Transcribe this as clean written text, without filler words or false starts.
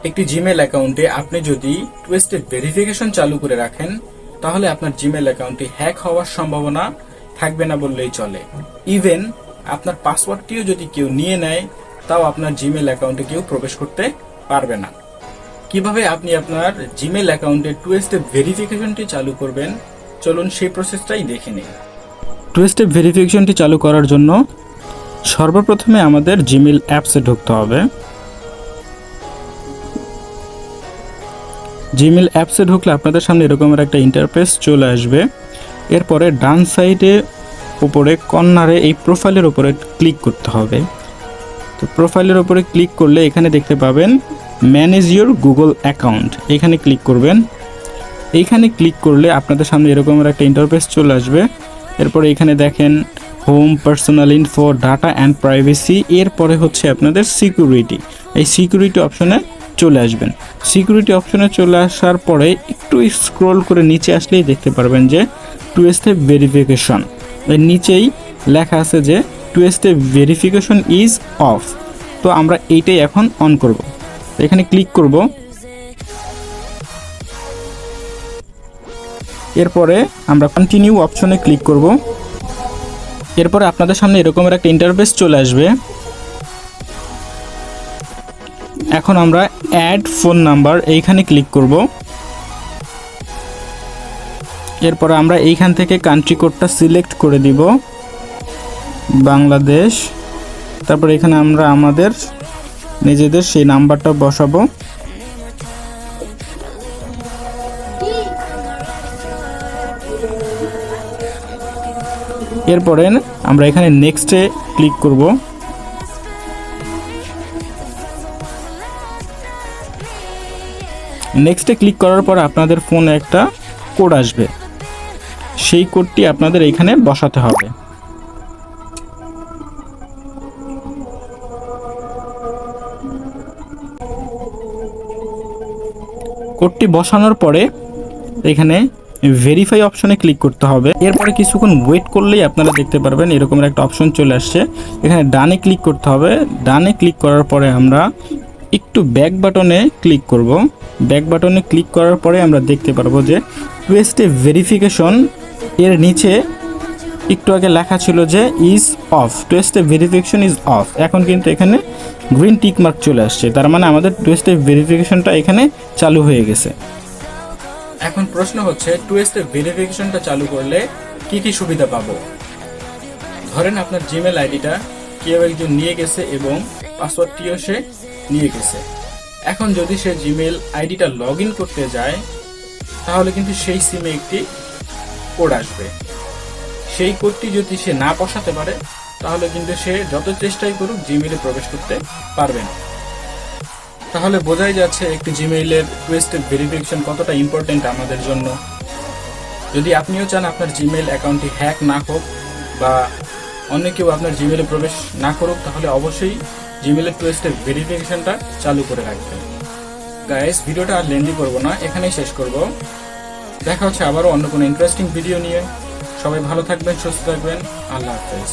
একটি জিমেল অ্যাকাউন্টে আপনি যদি টু স্টেপ ভেরিফিকেশন চালু করে রাখেন তাহলে আপনার জিমেল অ্যাকাউন্টটি হ্যাক হওয়ার সম্ভাবনা থাকবে না বললেই চলে। ইভেন আপনার পাসওয়ার্ডটিও যদি কেউ নিয়ে নেয় তাও আপনার জিমেল অ্যাকাউন্টে কেউ প্রবেশ করতে পারবে না। কিভাবে আপনি আপনার জিমেল অ্যাকাউন্টে টু স্টেপ ভেরিফিকেশনটি চালু করবেন, চলুন সেই প্রসেসটাই দেখে নিই। টু স্টেপ ভেরিফিকেশনটি চালু করার জন্য সর্বপ্রথমে আমাদের জিমেল অ্যাপসে ঢুকতে হবে। জিমেল অ্যাপসে ঢুকলে আপনাদের সামনে এরকমের একটা ইন্টারফেস চলে আসবে। এরপরে ডান সাইডে উপরে কর্নারে এই প্রোফাইলের উপরে ক্লিক করতে হবে। তো প্রোফাইলের উপরে ক্লিক করলে এখানে দেখতে পাবেন ম্যানেজ ইওর গুগল অ্যাকাউন্ট, এখানে ক্লিক করবেন। এইখানে ক্লিক করলে আপনাদের সামনে এরকমের একটা ইন্টারফেস চলে আসবে। এরপরে এখানে দেখেন home, personal info, data and privacy, এরপরে হচ্ছে আপনাদের সিকিউরিটি। এই সিকিউরিটি অপশনে চলে আসবেন। সিকিউরিটি অপশনে চলে আসার পরে একটু স্ক্রল করে নিচে আসলেই দেখতে পারবেন যে টু স্টেপ ভেরিফিকেশন, এর নিচেই লেখা আছে যে two step verification is off. তো আমরা এইটাই এখন অন করব। এখানে ক্লিক করব। এরপরে আমরা কন্টিনিউ অপশনে ক্লিক করব। এরপরে আপনাদের সামনে এরকমের একটা ইন্টারফেস চলে আসবে। এখন আমরা অ্যাড ফোন নাম্বার এইখানে ক্লিক করব। এরপরে আমরা এইখান থেকে কান্ট্রি কোডটা সিলেক্ট করে দিব বাংলাদেশ। তারপর এখানে আমরা আমাদের নিজেদের সেই নাম্বারটা বসাবো। এরপরে আমরা এখানে নেক্সটে ক্লিক করব। নেক্সটে ক্লিক করার পর আপনাদের ফোনে একটা কোড আসবে, সেই কোডটি আপনাদের এইখানে বসাতে হবে। কোডটি বসানোর পরে এখানে ভেরিফাই অপশনে ক্লিক করতে হবে। এরপরে কিছুক্ষণ ওয়েট করলেই আপনারা দেখতে পারবেন এরকমের একটা অপশন চলে আসছে। এখানে ডানে ক্লিক করতে হবে। ডানে ক্লিক করার পরে আমরা একটু ব্যাক বাটনে ক্লিক করব। ব্যাক বাটনে ক্লিক করার পরে আমরা দেখতে পারবো যে টু স্টেপ ভেরিফিকেশন এর নিচে একটু আগে লেখা ছিল যে is off, two step verification is off. এখন কিন্তু এখানে গ্রিন টিক মার্ক চলে আসছে, তার মানে আমাদের টু স্টেপ ভেরিফিকেশনটা এখানে চালু হয়ে গেছে। এখন প্রশ্ন হচ্ছে টু স্টেপ ভেরিফিকেশনটা চালু করলে কি কি সুবিধা পাবো। ধরেন আপনার জিমেল আইডিটা কেউ একজন নিয়ে গেছে এবং পাসওয়ার্ডটিও সে নিয়ে গেছে। এখন যদি সে জিমেল আইডিটা লগ ইন করতে যায় তাহলে কিন্তু সেই সিমে একটি কোড আসবে। সেই কোডটি যদি সে না বসাতে পারে তাহলে কিন্তু সে যত চেষ্টাই করুক জিমেইলে প্রবেশ করতে পারবে না। তাহলে বোঝাই যাচ্ছে একটি জিমেইলের টু স্টেপ ভেরিফিকেশন কতটা ইম্পর্টেন্ট আমাদের জন্য। যদি আপনিও চান আপনার জিমেইল অ্যাকাউন্টটি হ্যাক না হোক বা অন্য কেউ আপনার জিমেইলে প্রবেশ না করুক তাহলে অবশ্যই জিমেইলের টু স্টেপ ভেরিফিকেশনটা চালু করে রাখবেন। গাইস, ভিডিওটা আর লেন্দি করব না, এখানেই শেষ করব। দেখা হচ্ছে আবারও অন্য কোনো ইন্টারেস্টিং ভিডিও নিয়ে। সবাই ভালো থাকবেন, সুস্থ থাকবেন। আল্লাহ হাফেজ।